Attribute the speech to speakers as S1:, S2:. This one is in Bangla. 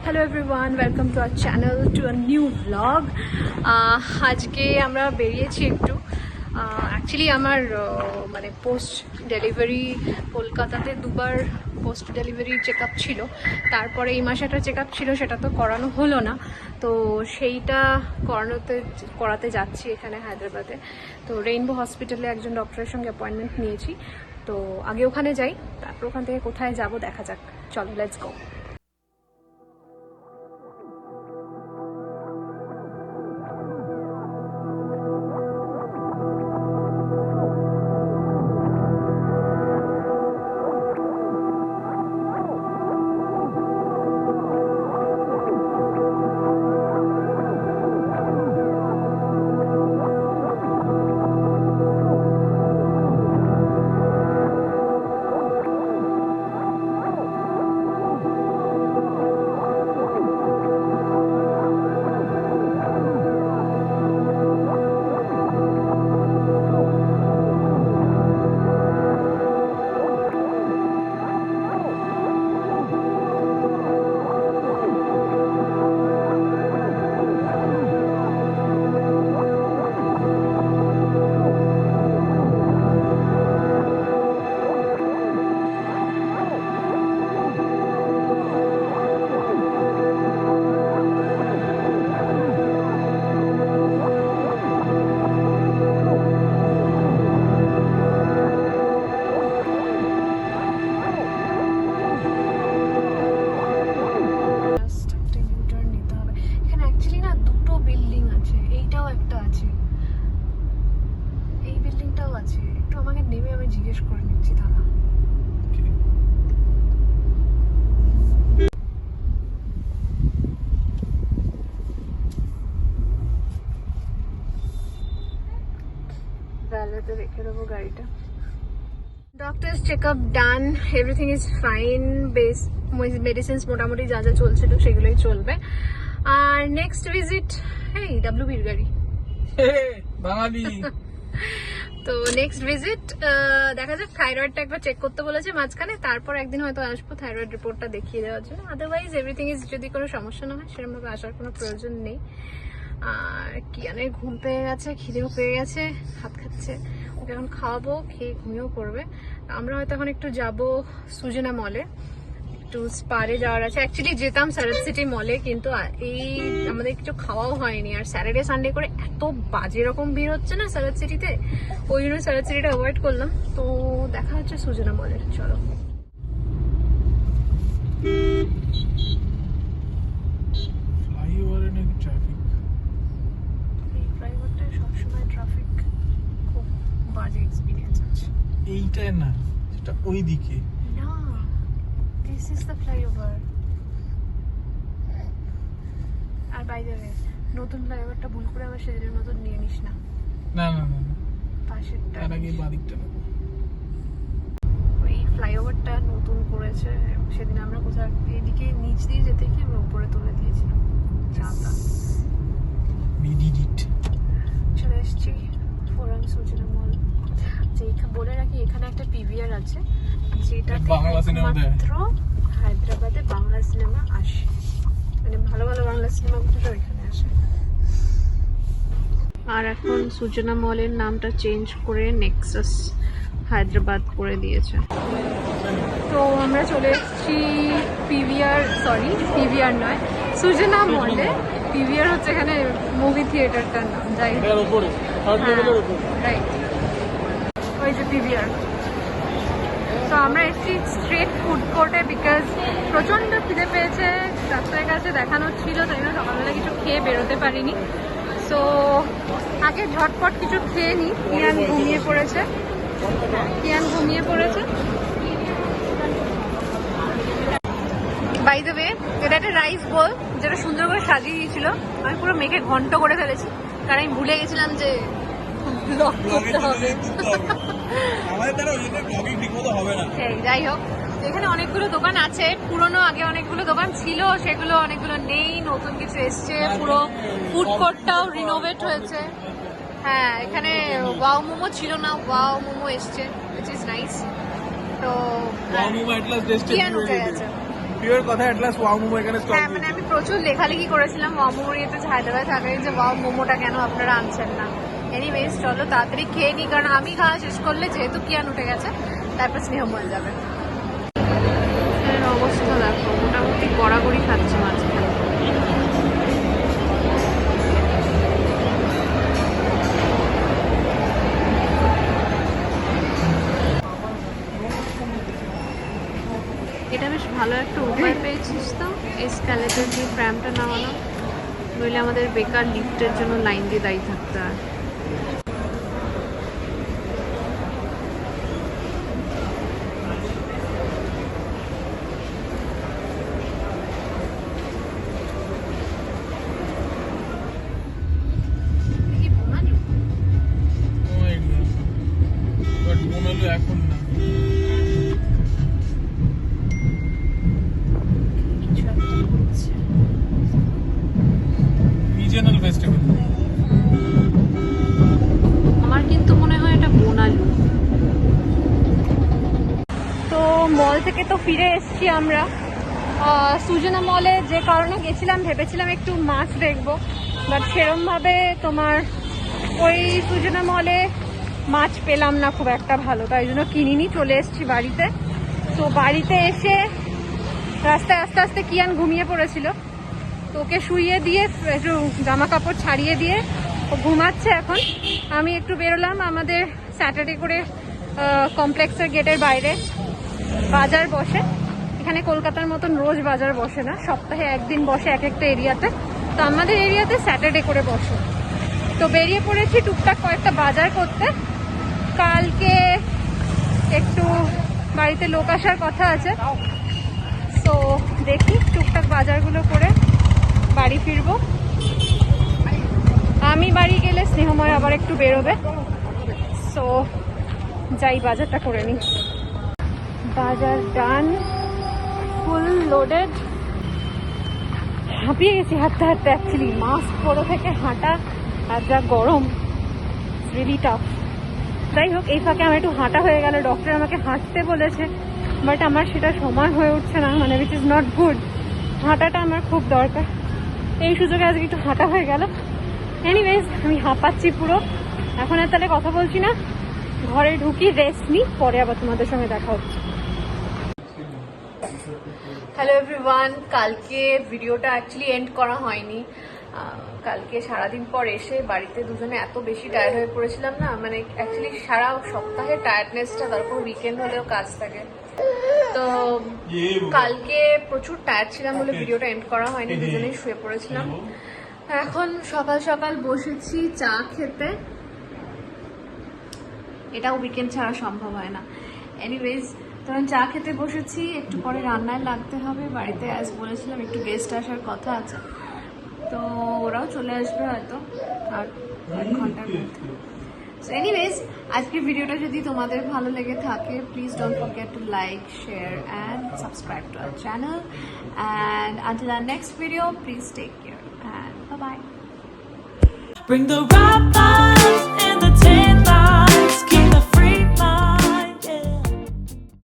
S1: Hello everyone, welcome to our channel, to a new vlog. আজকে আমরা বেরিয়েছি একটু অ্যাকচুয়ালি আমার মানে পোস্ট ডেলিভারি কলকাতাতে দুবার পোস্ট ডেলিভারি চেক আপ ছিল, তারপরে এই মাসে একটা চেক আপ ছিল, সেটা তো করানো হলো না, তো সেইটা করাতে যাচ্ছি এখানে হায়দ্রাবাদে। তো রেইনবো হসপিটালে একজন ডক্টরের সঙ্গে অ্যাপয়েন্টমেন্ট নিয়েছি, তো আগে ওখানে যাই, তারপর ওখান থেকে কোথায় যাব দেখা যাক। চলো, লেটস গো। জিজ্ঞেস করে নিচ্ছি দাদা। ভ্যালেতে রেখে দেবো গাড়িটা। Doctors checkup done, everything is fine, base medicines মোটামুটি যা যা চলছিল সেগুলোই চলবে। আর নেক্সট ভিজিট এই ডাব্লিউবির গাড়ি
S2: বাঙালি।
S1: তো নেক্সট ভিজিট দেখা যাক, থাইরয়েডটা একবার চেক করতে বলেছে মাঝখানে, তারপর একদিন হয়তো আসবো থাইরয়েড রিপোর্টটা দেখিয়ে দেওয়ার জন্য। আদারওয়াইজ এভরিথিং ইজ, যদি কোনো সমস্যা না হয় সেরকমভাবে আসার কোনো প্রয়োজন নেই। আর কিয়ানের ঘুম পেয়ে গেছে, খিদেও পেয়ে গেছে, হাত খাচ্ছে, ওকে এখন খাওয়াবো, খেয়ে ঘুমিয়েও পড়বে। আমরা হয়তো এখন একটু যাবো সুজনা মলে, একটু স্পারে যাওয়ার আছে। অ্যাকচুয়ালি যেতাম সারাত সিটি মলে, কিন্তু এই আমাদের কিছু খাওয়াও হয়নি। আর স্যাটারডে সানডে করে এত বাজে রকম ভিড় হচ্ছে না সারাত সিটিতে, ওই জন্য সারাত সিটিটা অ্যাভয়েড করলাম। তো দেখা হচ্ছে সুজনা মলে, চলো।
S2: ফ্লাইওভারে নাকি ট্রাফিক,
S1: এই ফ্লাইওভারটায় সবসময় ট্রাফিক, খুব বাজে এক্সপিরিয়েন্স আছে।
S2: এইটাই না, সেটা ওই দিকে
S1: না, দিস ইজ দ্য ফ্লাইওভার। আর বাই দ্য ওয়ে, নতুন ফ্লাইওভারটা ভুল করে আবার সেদিনের মতন নিয়ে নিস না,
S2: না না না না,
S1: পাশেরটা।
S2: তার আগে বাঁ দিকটা নেবো।
S1: ওই ফ্লাইওভারটা নতুন করেছে, সেদিন আমরা কোথাও এদিকে নিচ দিয়ে যেতে গিয়ে আমরা উপরে তুলে দিয়েছিলাম। চলে এসছি ফোরাম সুজনা মল। বলে রাখি, এখানে একটা পিভিআর আছে, যেটা মাত্র হায়দ্রাবাদে বাংলা সিনেমা আসে, মানে ভালো ভালো বাংলা সিনেমাগুলো এখানে আসে। আর এখন সুজনা মলের নামটা চেঞ্জ করে নেক্সাস হায়দ্রাবাদ করে দিয়েছে। তো আমরা চলে এসেছি পিভিআর নয়, সুজনা মলে। পিভিআর হচ্ছে এখানে মুভি থিয়েটারটার নাম, যাই রাইট, ওই যে পিভিআর। তো আমরা এসেছি স্ট্রিট ফুড কোর্টে, বিকজ প্রচণ্ড খিদে পেয়েছে, ডাক্তারের কাছে দেখানো ছিল, তাই না সকালবেলা কিছু খেয়ে বেরোতে পারিনি। সো আগে ঝটপট কিছু খেয়ে নিই। কিয়ান ঘুমিয়ে পড়েছে। বাই দ্য ওয়ে, এটা একটা রাইস বোল, যেটা সুন্দর করে সাজিয়ে দিয়েছিল। আমি পুরো মেখে ঘন্ট করে ফেলেছি, কারণ আমি ভুলে গেছিলাম যে ব্লগ করতে হবে। যাই হোক, এখানে অনেকগুলো দোকান আছে, পুরনো আগে অনেকগুলো দোকান ছিল, সেগুলো অনেকগুলো নেই, নতুন কিছু এসছে। পুরো ফুড কোর্টটাও রিনোভেট হয়েছে। হ্যাঁ, এখানে ওয়াও মোমো ছিল না, ওয়াও মোমো এসছে, which is nice। তো কিয়ান উঠে গেছে,
S2: পিওর কথা অ্যাট লাস্ট ওয়াও মোমো এখানে স্টল
S1: হ্যাঁ মানে আমি প্রচুর লেখালেখি করেছিলাম মোমোর ইয়েতে হায়দ্রাবাদ থাকায় যে ওয়াও মোমোটা কেন আপনারা আনছেন না। এনিওয়েজ চলো তাড়াতাড়ি খেয়ে নিই, কারণ আমি খাওয়া শেষ করলে যেহেতু কিয়ান উঠে গেছে তারপর স্নেহমল যাবে। এর অবস্থা দেখো, মোটামুটি গড়াগড়ি খাচ্ছে মাঝখানে। এটা বেশ ভালো একটা উপায় পেয়েছিস তো, এসকালেটর দিয়ে প্র্যামটা নামানো, নইলে আমাদের বেকার লিফটের জন্য লাইন দিয়ে দাঁড়িয়ে থাকতে হয়।
S2: বাট বোনালো এখন না। Regional festival.
S1: আমার কিন্তু মনে হয় এটা বোনালু। তো মল থেকে তো ফিরে এসেছি আমরা। সুজনা মলে যে কারণে গেছিলাম, ভেবেছিলাম একটু মাছ দেখবো, বাট সেরমভাবে তোমার ওই সুজনা মলে মাছ পেলাম না খুব একটা ভালো, তাই জন্য কিনিনি, চলে এসেছি বাড়িতে। তো বাড়িতে এসে রাস্তায় আস্তে আস্তে কিয়ান ঘুমিয়ে পড়েছিল, তো ওকে শুইয়ে দিয়ে একটু জামা কাপড় ছাড়িয়ে দিয়ে ও ঘুমাচ্ছে এখন। আমি একটু বেরোলাম, আমাদের স্যাটারডে করে কমপ্লেক্সের গেটের বাইরে বাজার বসে। এখানে কলকাতার মতন রোজ বাজার বসে না, সপ্তাহে একদিন বসে এক একটা এরিয়াতে, তো আমাদের এরিয়াতে স্যাটারডে করে বসে। তো বেরিয়ে পড়েছি টুকটাক কয়েকটা বাজার করতে। কালকে একটু বাড়িতে লোক আসার কথা আছে, তো দেখি টুকটাক বাজারগুলো করে বাড়ি ফিরবো। আমি বাড়ি গেলে স্নেহময় আবার একটু বেরোবে, সো যাই বাজারটা করে নিই। বাজার ডান, ফুল লোডেড। হাঁপিয়ে গেছি হাঁটতে হাঁটতে, অ্যাকচুয়ালি মাস্ক পরে থেকে হাঁটা আর যা গরম, রিয়েলি টাফ। যাই হোক, এই ফাঁকে আমার একটু হাঁটা হয়ে গেল। ডক্টর আমাকে হাঁটতে বলেছে, বাট আমার সেটা সময় হয়ে উঠছে না, মানে উইচ ইজ নট গুড। হাঁটাটা আমার খুব দরকার, এই সুযোগে আজকে একটু হাঁটা হয়ে গেল। এনিওয়েজ আমি হাঁপাচ্ছি পুরো, এখন আর তাহলে কথা বলছি না, ঘরে ঢুকি, রেস্ট নিই, পরে আবার তোমাদের সঙ্গে দেখা হচ্ছে। হ্যালো এভরিওয়ান, কালকে ভিডিওটা অ্যাকচুয়ালি এন্ড করা হয়নি। কালকে সারাদিন পর এসে বাড়িতে দুজনে এত বেশি টায়ার্ড হয়ে পড়েছিলাম না, মানে অ্যাকচুয়ালি সারা সপ্তাহে টায়ার্ডনেসটা, তারপর উইকেন্ড হলেও কাজ থাকে, তো কালকে প্রচুর টায়ার্ড ছিলাম বলে ভিডিওটা এন্ড করা হয়নি, দুজনেই শুয়ে পড়েছিলাম। এখন সকাল সকাল বসেছি চা খেতে, এটাও উইকেন্ড ছাড়া সম্ভব হয় না। এনিওয়েজ তখন চা খেতে বসেছি, একটু পরে রান্নায় লাগতে হবে। বাড়িতে আজ বলেছিলাম একটু গেস্ট আসার কথা আছে, তো ওরাও চলে আসবে হয়তো আর 1 ঘন্টার মধ্যে। সো এনিওয়েজ আজকের ভিডিওটা যদি তোমাদের ভালো লেগে থাকে, please don't forget to like, share and subscribe to our channel, and until our next video, please take care and bye bye.
S3: Bring the right vibes.